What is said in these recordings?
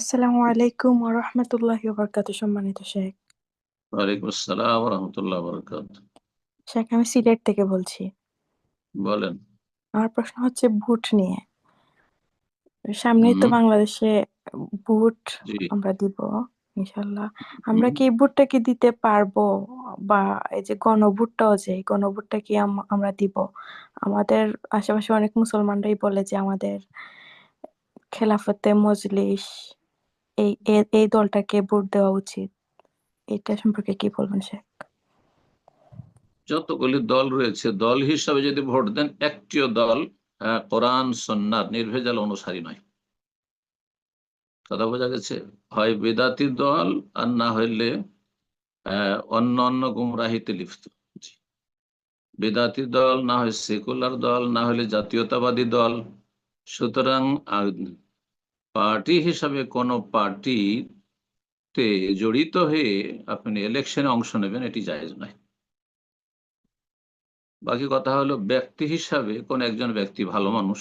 আসসালামু আলাইকুম ওয়া রাহমাতুল্লাহি ওয়া বারাকাতুহু। সম্মানিত শেখ, ওয়ালাইকুম আসসালাম রহমতুল্লাহ বরকাত। শেখ আমি সিলেট থেকে বলছি। বলেন। আমার প্রশ্ন হচ্ছে ভোট নিয়ে। সামনেই তো হুম। বাংলাদেশে ভোট জি। আমরা দিব ইনশাল্লাহ। আমরা হুম। কি এই ভোটটা কি দিতে পারবো? বা এই যে গণভোটটাও, যে এই গণভোটটা কি আমরা দিব? আমাদের আশেপাশে অনেক মুসলমানরাই বলে যে আমাদের খেলাফতে মজলিস এই দলটাকে ভোট দেওয়া উচিত। এটা সম্পর্কে কি বলবেন শেখ? যতগুলি দল রয়েছে দল হিসাবে যদি ভোট দেন, একটিও দল কোরআন সন্ন্যার নির্ভেজাল অনুসারী নয়। কথা বোঝা গেছে? হয় বেদাতি দল, আর না হইলে অন্য অন্য গুমরাহিতে লিপ্ত। জি। বেদাতি দল, না হয় সেকুলার দল, না হলে জাতীয়তাবাদী দল। সুতরাং পার্টি হিসাবে কোন পার্টিতে জড়িত হয়ে আপনি ইলেকশনে অংশ নেবেন, এটি জায়েজ নয়। বাকি কথা হলো, ব্যক্তি হিসাবে কোন একজন ব্যক্তি ভালো মানুষ,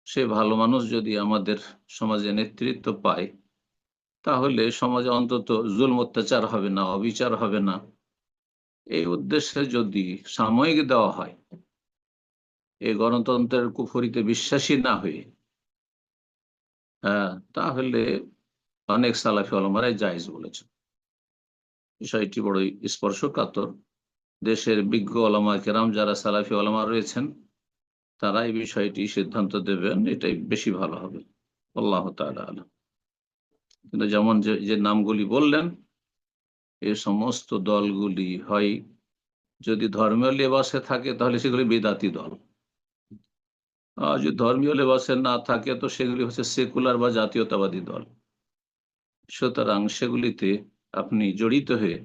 সে ভালো মানুষ যদি আমাদের সমাজে নেতৃত্ব পায়, তাহলে সমাজে অন্তত জুলম অত্যাচার হবে না, অবিচার হবে না। এই উদ্দেশ্যে যদি সাময়িক দেওয়া হয়, এই গণতন্ত্রের কুফরিতে বিশ্বাসী না হয়ে, তাহলে অনেক সালাফি ওলামারাই জায়েজ বলেছেন। বিষয়টি বড়ই স্পর্শকাতর। দেশের বিজ্ঞ ওলামা কেরাম যারা সালাফি ওলামা রয়েছেন, তারা এই বিষয়টি সিদ্ধান্ত দেবেন, এটাই বেশি ভালো হবে। আল্লাহ তাআলা আলাম। কিন্তু যেমন যে যে নামগুলি বললেন, এই সমস্ত দলগুলি হয়, যদি ধর্মীয় লেবাসে থাকে তাহলে সেগুলি বিদাতি দল, আর যদি ধর্মীয় লেবাসে না থাকে তো সেগুলি হচ্ছে সেকুলার বা জাতীয়তাবাদী দল। সুতরাং সেগুলিতে আপনি জড়িত হয়ে,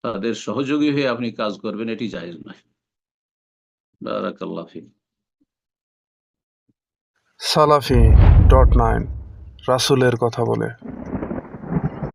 তাদের সহযোগী হয়ে আপনি কাজ করবেন, এটি জায়েজ নয়। বারাকাল্লাহ ফিক। সালাফি.9 রাসূলের কথা বলে।